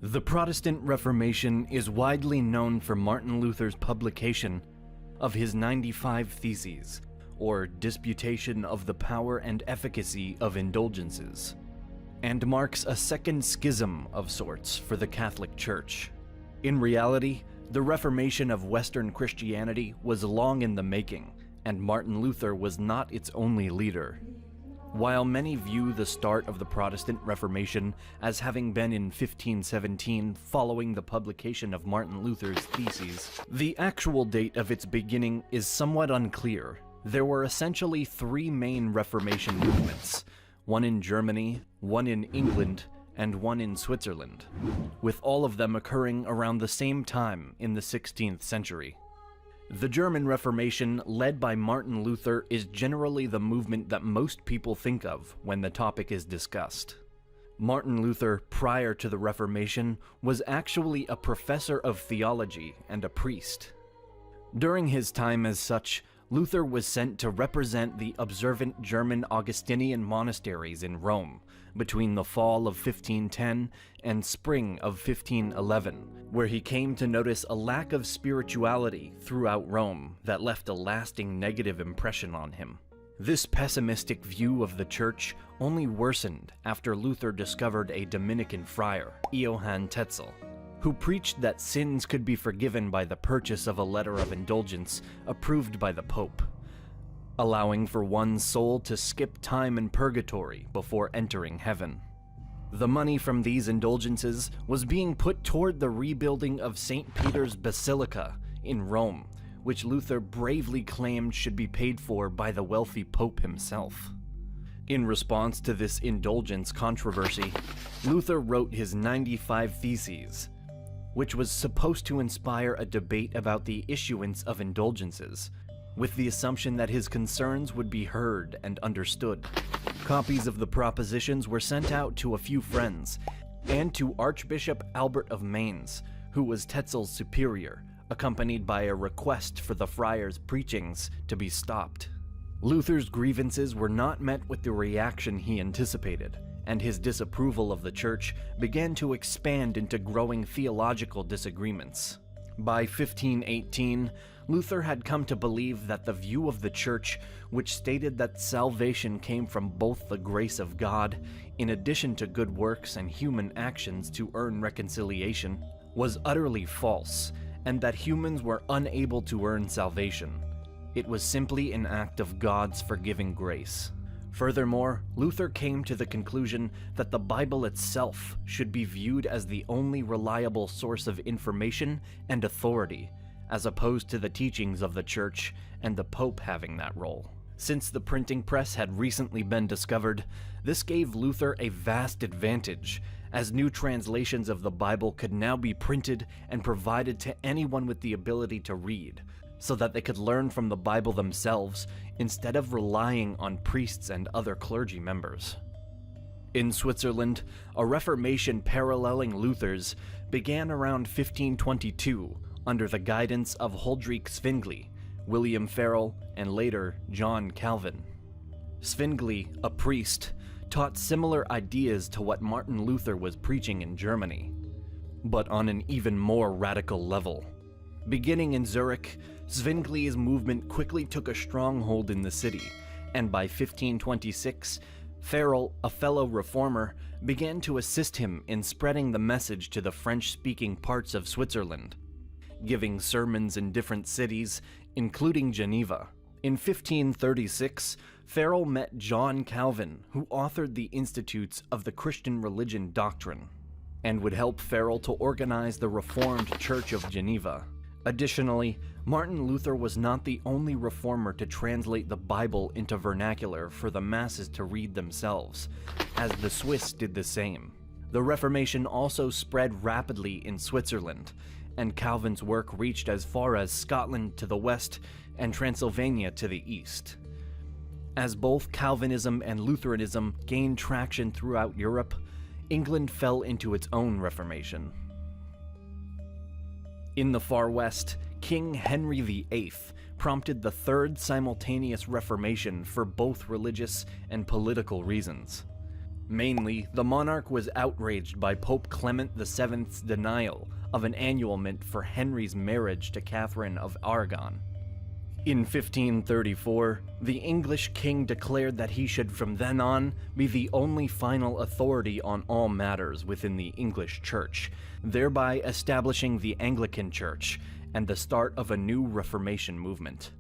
The Protestant Reformation is widely known for Martin Luther's publication of his 95 Theses, or Disputation of the Power and Efficacy of Indulgences, and marks a second schism of sorts for the Catholic Church. In reality, the Reformation of Western Christianity was long in the making, and Martin Luther was not its only leader. While many view the start of the Protestant Reformation as having been in 1517 following the publication of Martin Luther's Theses, the actual date of its beginning is somewhat unclear. There were essentially three main Reformation movements, one in Germany, one in England, and one in Switzerland, with all of them occurring around the same time in the 16th century. The German Reformation, led by Martin Luther, is generally the movement that most people think of when the topic is discussed. Martin Luther, prior to the Reformation, was actually a professor of theology and a priest. During his time as such, Luther was sent to represent the observant German Augustinian monasteries in Rome between the fall of 1510 and spring of 1511, where he came to notice a lack of spirituality throughout Rome that left a lasting negative impression on him. This pessimistic view of the church only worsened after Luther discovered a Dominican friar, Johann Tetzel, who preached that sins could be forgiven by the purchase of a letter of indulgence approved by the Pope, allowing for one's soul to skip time in purgatory before entering heaven. The money from these indulgences was being put toward the rebuilding of St. Peter's Basilica in Rome, which Luther bravely claimed should be paid for by the wealthy Pope himself. In response to this indulgence controversy, Luther wrote his 95 Theses, which was supposed to inspire a debate about the issuance of indulgences, with the assumption that his concerns would be heard and understood. Copies of the propositions were sent out to a few friends, and to Archbishop Albert of Mainz, who was Tetzel's superior, accompanied by a request for the friar's preachings to be stopped. Luther's grievances were not met with the reaction he anticipated, and his disapproval of the church began to expand into growing theological disagreements. By 1518, Luther had come to believe that the view of the church, which stated that salvation came from both the grace of God, in addition to good works and human actions to earn reconciliation, was utterly false, and that humans were unable to earn salvation. It was simply an act of God's forgiving grace. Furthermore, Luther came to the conclusion that the Bible itself should be viewed as the only reliable source of information and authority, as opposed to the teachings of the Church and the Pope having that role. Since the printing press had recently been discovered, this gave Luther a vast advantage, as new translations of the Bible could now be printed and provided to anyone with the ability to read, so that they could learn from the Bible themselves instead of relying on priests and other clergy members. In Switzerland, a Reformation paralleling Luther's began around 1522 under the guidance of Huldrych Zwingli, William Farel, and later John Calvin. Zwingli, a priest, taught similar ideas to what Martin Luther was preaching in Germany, but on an even more radical level. Beginning in Zurich, Zwingli's movement quickly took a stronghold in the city, and by 1526, Farel, a fellow reformer, began to assist him in spreading the message to the French-speaking parts of Switzerland, giving sermons in different cities, including Geneva. In 1536, Farel met John Calvin, who authored the Institutes of the Christian Religion Doctrine, and would help Farel to organize the Reformed Church of Geneva. Additionally, Martin Luther was not the only reformer to translate the Bible into vernacular for the masses to read themselves, as the Swiss did the same. The Reformation also spread rapidly in Switzerland, and Calvin's work reached as far as Scotland to the west and Transylvania to the east. As both Calvinism and Lutheranism gained traction throughout Europe, England fell into its own Reformation. In the far west, King Henry VIII prompted the Third Simultaneous Reformation for both religious and political reasons. Mainly, the monarch was outraged by Pope Clement VII's denial of an annulment for Henry's marriage to Catherine of Aragon. In 1534, the English king declared that he should from then on be the only final authority on all matters within the English Church, thereby establishing the Anglican Church and the start of a new Reformation movement.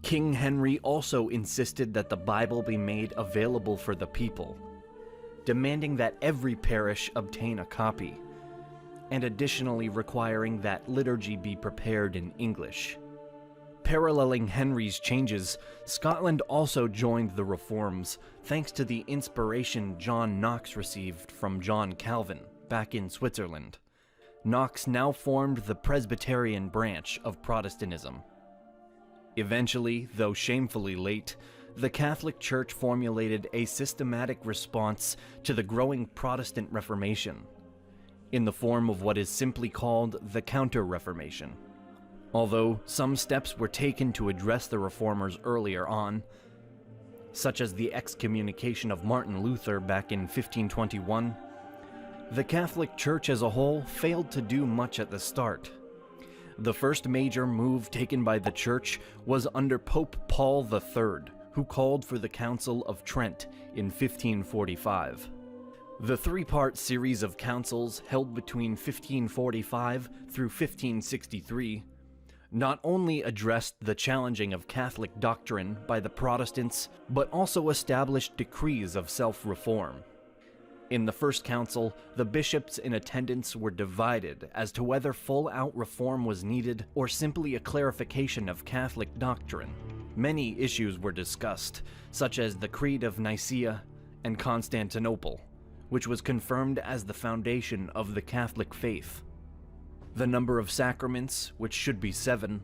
King Henry also insisted that the Bible be made available for the people, demanding that every parish obtain a copy, and additionally requiring that liturgy be prepared in English. Paralleling Henry's changes, Scotland also joined the reforms thanks to the inspiration John Knox received from John Calvin back in Switzerland. Knox now formed the Presbyterian branch of Protestantism. Eventually, though shamefully late, the Catholic Church formulated a systematic response to the growing Protestant Reformation, in the form of what is simply called the Counter-Reformation. Although some steps were taken to address the reformers earlier on, such as the excommunication of Martin Luther back in 1521, the Catholic Church as a whole failed to do much at the start. The first major move taken by the Church was under Pope Paul III, who called for the Council of Trent in 1545. The three-part series of councils held between 1545 through 1563 not only addressed the challenging of Catholic doctrine by the Protestants, but also established decrees of self-reform. In the first council, the bishops in attendance were divided as to whether full-out reform was needed or simply a clarification of Catholic doctrine. Many issues were discussed, such as the Creed of Nicaea and Constantinople, which was confirmed as the foundation of the Catholic faith. The number of sacraments, which should be 7,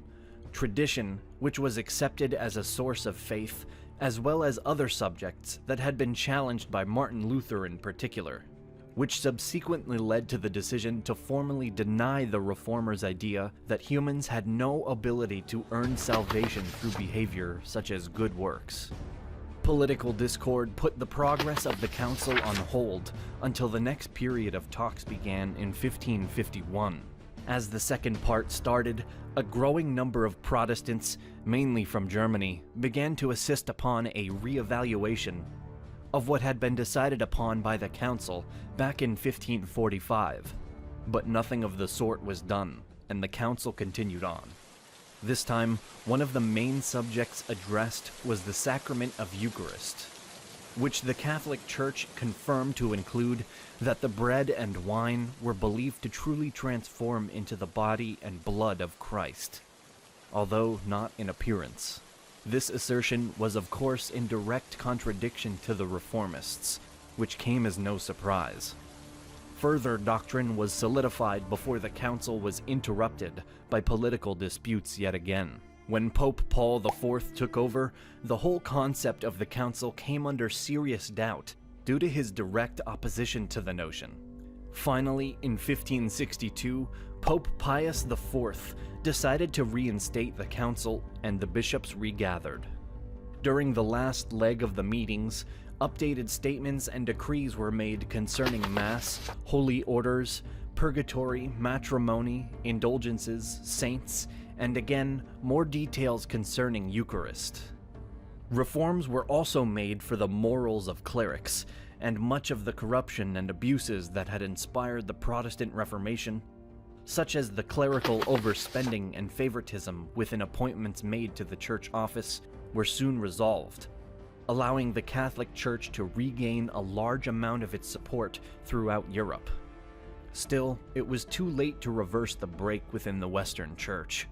tradition, which was accepted as a source of faith, as well as other subjects that had been challenged by Martin Luther in particular, which subsequently led to the decision to formally deny the reformers' idea that humans had no ability to earn salvation through behavior such as good works. Political discord put the progress of the council on hold until the next period of talks began in 1551. As the second part started, a growing number of Protestants, mainly from Germany, began to insist upon a re-evaluation of what had been decided upon by the council back in 1545. But nothing of the sort was done, and the council continued on. This time, one of the main subjects addressed was the sacrament of Eucharist, which the Catholic Church confirmed to include that the bread and wine were believed to truly transform into the body and blood of Christ, although not in appearance. This assertion was of course in direct contradiction to the Reformists, which came as no surprise. Further doctrine was solidified before the council was interrupted by political disputes yet again. When Pope Paul IV took over, the whole concept of the council came under serious doubt due to his direct opposition to the notion. Finally, in 1562, Pope Pius IV decided to reinstate the council, and the bishops regathered. During the last leg of the meetings, updated statements and decrees were made concerning Mass, holy orders, purgatory, matrimony, indulgences, saints, and again, more details concerning Eucharist. Reforms were also made for the morals of clerics, and much of the corruption and abuses that had inspired the Protestant Reformation, such as the clerical overspending and favoritism within appointments made to the church office, were soon resolved, allowing the Catholic Church to regain a large amount of its support throughout Europe. Still, it was too late to reverse the break within the Western Church,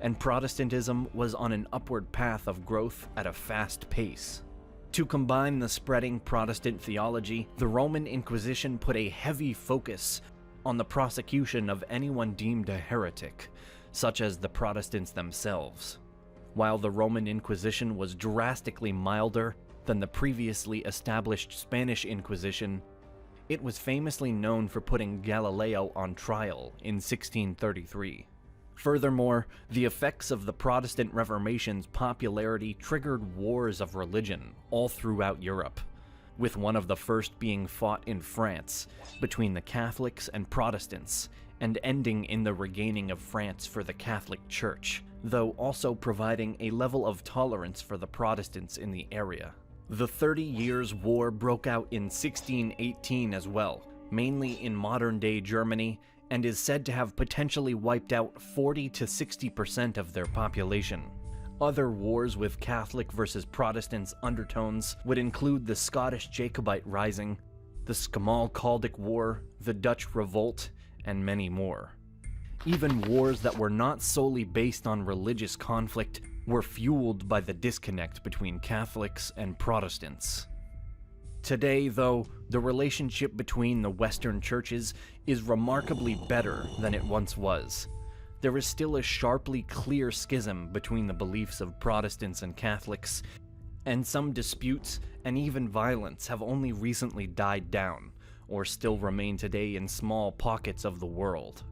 and Protestantism was on an upward path of growth at a fast pace. To combine the spreading Protestant theology, the Roman Inquisition put a heavy focus on the prosecution of anyone deemed a heretic, such as the Protestants themselves. While the Roman Inquisition was drastically milder than the previously established Spanish Inquisition, it was famously known for putting Galileo on trial in 1633. Furthermore, the effects of the Protestant Reformation's popularity triggered wars of religion all throughout Europe. with one of the first being fought in France between the Catholics and Protestants, and ending in the regaining of France for the Catholic Church, though also providing a level of tolerance for the Protestants in the area. The 30 Years' War broke out in 1618 as well, mainly in modern-day Germany, and is said to have potentially wiped out 40 to 60% of their population. Other wars with Catholic versus Protestants undertones would include the Scottish Jacobite Rising, the Smalkaldic War, the Dutch Revolt, and many more. Even wars that were not solely based on religious conflict were fueled by the disconnect between Catholics and Protestants. Today, though, the relationship between the Western churches is remarkably better than it once was. There is still a sharply clear schism between the beliefs of Protestants and Catholics, and some disputes and even violence have only recently died down, or still remain today in small pockets of the world.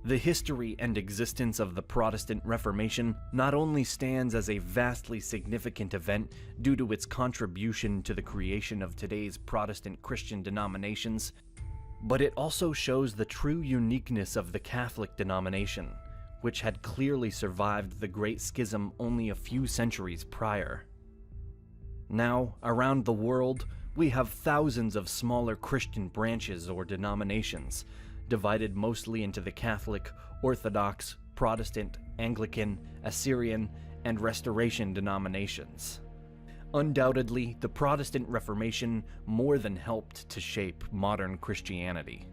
The history and existence of the Protestant Reformation not only stands as a vastly significant event due to its contribution to the creation of today's Protestant Christian denominations, but it also shows the true uniqueness of the Catholic denomination, which had clearly survived the Great Schism only a few centuries prior. Now, around the world, we have thousands of smaller Christian branches or denominations, divided mostly into the Catholic, Orthodox, Protestant, Anglican, Assyrian, and Restoration denominations. Undoubtedly, the Protestant Reformation more than helped to shape modern Christianity.